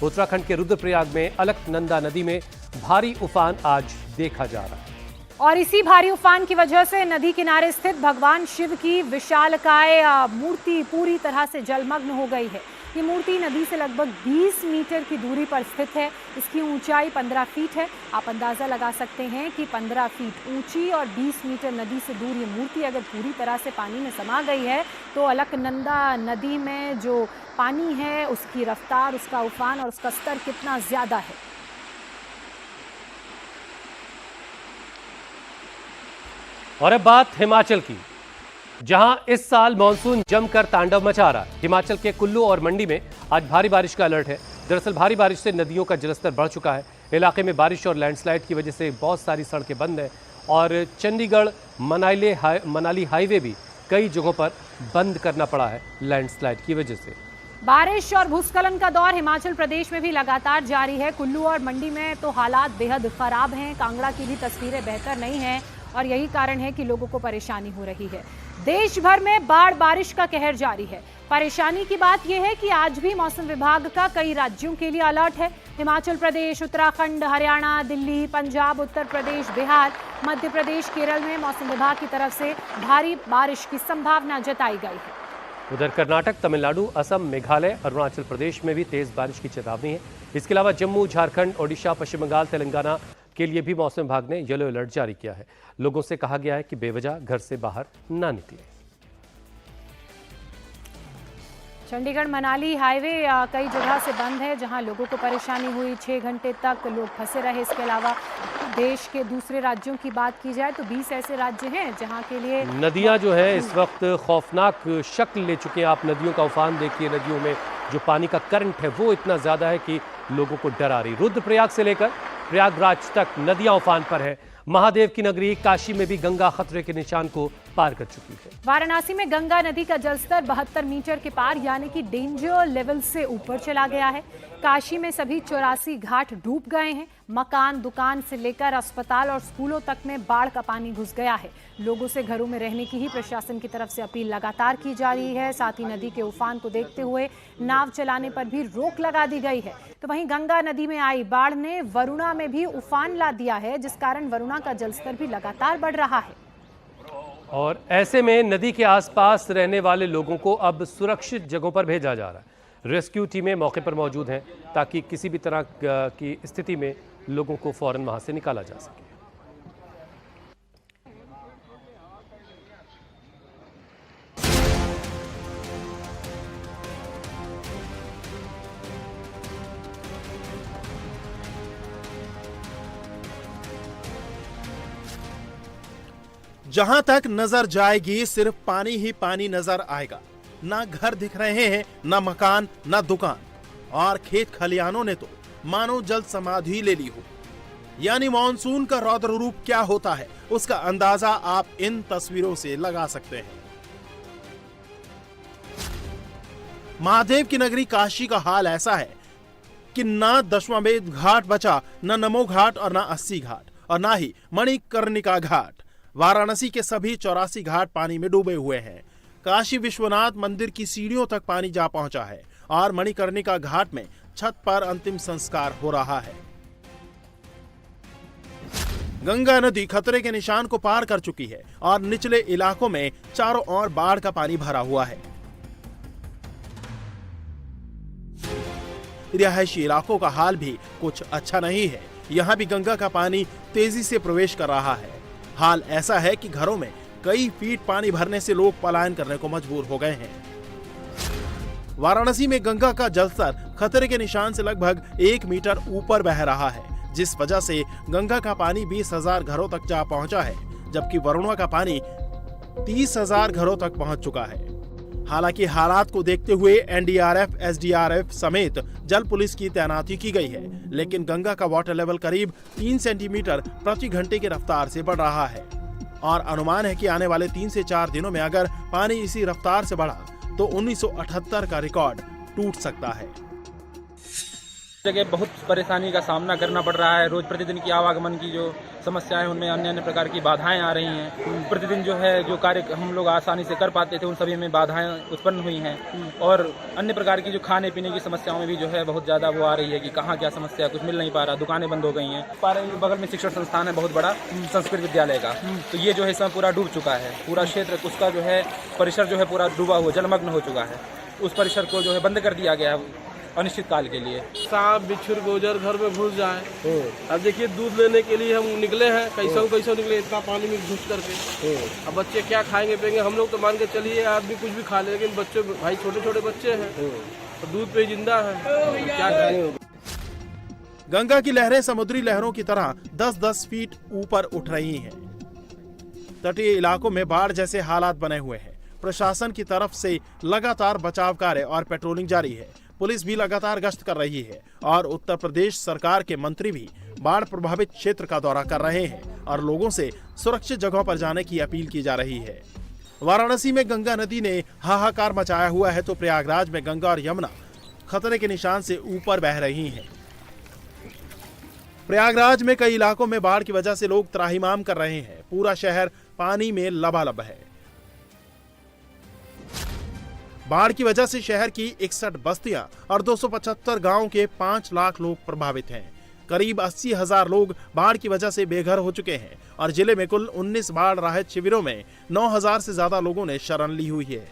उत्तराखंड के रुद्रप्रयाग में अलकनंदा नदी में भारी उफान आज देखा जा रहा है। और इसी भारी उफान की वजह से नदी किनारे स्थित भगवान शिव की विशालकाय मूर्ति पूरी तरह से जलमग्न हो गई है। ये मूर्ति नदी से लगभग 20 मीटर की दूरी पर स्थित है। इसकी ऊंचाई 15 फीट है। आप अंदाजा लगा सकते हैं कि 15 फीट ऊंची और 20 मीटर नदी से दूर ये मूर्ति अगर पूरी तरह से पानी में समा गई है तो अलकनंदा नदी में जो पानी है उसकी रफ्तार, उसका उफान और उसका स्तर कितना ज्यादा है। और अब बात हिमाचल की, जहां इस साल मानसून जमकर तांडव मचा रहा है। हिमाचल के कुल्लू और मंडी में आज भारी बारिश का अलर्ट है। दरअसल भारी बारिश से नदियों का जलस्तर बढ़ चुका है। इलाके में बारिश और लैंडस्लाइड की वजह से बहुत सारी सड़कें बंद हैं और चंडीगढ़ मनाली हाईवे भी कई जगहों पर बंद करना पड़ा है लैंडस्लाइड की वजह से। बारिश और भूस्खलन का दौर हिमाचल प्रदेश में भी लगातार जारी है। कुल्लू और मंडी में तो हालात बेहद खराब हैं। कांगड़ा की भी तस्वीरें बेहतर नहीं हैं और यही कारण है कि लोगों को परेशानी हो रही है। देश भर में बाढ़ बारिश का कहर जारी है। परेशानी की बात यह है कि आज भी मौसम विभाग का कई राज्यों के लिए अलर्ट है। हिमाचल प्रदेश, उत्तराखंड, हरियाणा, दिल्ली, पंजाब, उत्तर प्रदेश, बिहार, मध्य प्रदेश, केरल में मौसम विभाग की तरफ से भारी बारिश की संभावना जताई गई है। उधर कर्नाटक, तमिलनाडु, असम, मेघालय, अरुणाचल प्रदेश में भी तेज बारिश की चेतावनी है। इसके अलावा जम्मू, झारखंड, ओडिशा, पश्चिम बंगाल, तेलंगाना के लिए भी मौसम विभाग ने येलो अलर्ट जारी किया है। लोगों से कहा गया है कि बेवजह घर से बाहर ना निकलें। चंडीगढ़ मनाली हाईवे कई जगह से बंद है, जहां लोगों को परेशानी हुई। 6 घंटे तक लोग फंसे रहे। इसके अलावा देश के दूसरे राज्यों की बात की जाए तो 20 ऐसे राज्य हैं जहां के लिए नदियां जो है इस वक्त खौफनाक शक्ल ले चुके हैं। आप नदियों का उफान देखिए। नदियों में जो पानी का करंट है वो इतना ज्यादा है कि लोगों को डर आ रही। रुद्रप्रयाग से लेकर प्रयागराज तक नदियां उफान पर है। महादेव की नगरी काशी में भी गंगा खतरे के निशान को पार कर चुकी है। वाराणसी में गंगा नदी का जलस्तर 72 मीटर के पार यानी कि डेंजर लेवल से ऊपर चला गया है। काशी में सभी 84 घाट डूब गए हैं। मकान, दुकान से लेकर अस्पताल और स्कूलों तक में बाढ़ का पानी घुस गया है। लोगों से घरों में रहने की ही प्रशासन की तरफ से अपील लगातार की जा रही है। साथ ही नदी के उफान को देखते हुए नाव चलाने पर भी रोक लगा दी गई है। तो वहीं गंगा नदी में आई बाढ़ ने वरुणा में भी उफान ला दिया है, जिस कारण वरुणा का जलस्तर भी लगातार बढ़ रहा है। और ऐसे में नदी के आसपास रहने वाले लोगों को अब सुरक्षित जगहों पर भेजा जा रहा है। रेस्क्यू टीमें मौके पर मौजूद हैं ताकि किसी भी तरह की स्थिति में लोगों को फौरन वहां से निकाला जा सके। जहां तक नजर जाएगी सिर्फ पानी ही पानी नजर आएगा। ना घर दिख रहे हैं, ना मकान, ना दुकान, और खेत खलियानों ने तो मानो जल समाधि ले ली हो। यानी मॉनसून का रौद्र रूप क्या होता है उसका अंदाजा आप इन तस्वीरों से लगा सकते हैं। महादेव की नगरी काशी का हाल ऐसा है कि ना दशमेध घाट बचा, ना नमो घाट और ना 80 घाट और ना ही मणिकर्णिका घाट। वाराणसी के सभी 84 घाट पानी में डूबे हुए हैं। काशी विश्वनाथ मंदिर की सीढ़ियों तक पानी जा पहुंचा है और मणिकर्णिका घाट में छत पर अंतिम संस्कार हो रहा है। गंगा नदी खतरे के निशान को पार कर चुकी है और निचले इलाकों में चारों ओर बाढ़ का पानी भरा हुआ है। रिहायशी इलाकों का हाल भी कुछ अच्छा नहीं है। यहाँ भी गंगा का पानी तेजी से प्रवेश कर रहा है। हाल ऐसा है कि घरों में कई फीट पानी भरने से लोग पलायन करने को मजबूर हो गए हैं। वाराणसी में गंगा का जलस्तर खतरे के निशान से लगभग 1 मीटर ऊपर बह रहा है, जिस वजह से गंगा का पानी 20,000 घरों तक जा पहुंचा है, जबकि वरुणा का पानी 30,000 घरों तक पहुंच चुका है। हालांकि हालात को देखते हुए एनडीआरएफ, एसडीआरएफ समेत जल पुलिस की तैनाती की गई है, लेकिन गंगा का वाटर लेवल करीब 3 सेंटीमीटर प्रति घंटे की रफ्तार से बढ़ रहा है और अनुमान है कि आने वाले 3 से 4 दिनों में अगर पानी इसी रफ्तार से बढ़ा तो 1978 का रिकॉर्ड टूट सकता है। जगह बहुत परेशानी का सामना करना पड़ रहा है। रोज प्रतिदिन की आवागमन की जो समस्याएं, उनमें अन्य अन्य प्रकार की बाधाएं आ रही हैं। प्रतिदिन जो है जो कार्य हम लोग आसानी से कर पाते थे, उन सभी में बाधाएं उत्पन्न हुई हैं। और अन्य प्रकार की जो खाने पीने की समस्याओं में भी जो है बहुत ज़्यादा वो आ रही है कि कहाँ क्या समस्या, कुछ मिल नहीं पा रहा, दुकानें बंद हो गई हैं। बगल में शिक्षण संस्थान है बहुत बड़ा, संस्कृत विद्यालय का, तो ये जो है इस समय पूरा डूब चुका है। पूरा क्षेत्र उसका जो है परिसर जो है पूरा डूबा हुआ, जलमग्न हो चुका है। उस परिसर को जो है बंद कर दिया गया है अनिश्चित काल के लिए। सांप बिच्छर गोजर घर में घुस जाए। अब देखिए दूध लेने के लिए हम निकले हैं, कैसे निकले इतना पानी में घुस करके। अब बच्चे क्या खाएंगे पिएंगे, हम लोग तो मान के चलिए आदमी कुछ भी खा ले, लेकिन बच्चे भाई छोटे छोटे बच्चे हैं तो दूध पे जिंदा है, क्या खाएंगे। गंगा की लहरें समुद्री लहरों की तरह 10-10 फीट ऊपर उठ रही हैं। तटीय इलाकों में बाढ़ जैसे हालात बने हुए हैं। प्रशासन की तरफ से लगातार बचाव कार्य और पेट्रोलिंग जारी है। पुलिस भी लगातार गश्त कर रही है और उत्तर प्रदेश सरकार के मंत्री भी बाढ़ प्रभावित क्षेत्र का दौरा कर रहे हैं और लोगों से सुरक्षित जगहों पर जाने की अपील की जा रही है। वाराणसी में गंगा नदी ने हाहाकार मचाया हुआ है तो प्रयागराज में गंगा और यमुना खतरे के निशान से ऊपर बह रही हैं। प्रयागराज में कई इलाकों में बाढ़ की वजह से लोग त्राहिमाम कर रहे हैं। पूरा शहर पानी में लबालब है। बाढ़ की वजह से शहर की 61 बस्तियां और 275 गांवों के 5 लाख लोग प्रभावित हैं। करीब 80,000 लोग बाढ़ की वजह से बेघर हो चुके हैं और जिले में कुल 19 बाढ़ राहत शिविरों में 9,000 से ज्यादा लोगों ने शरण ली हुई है।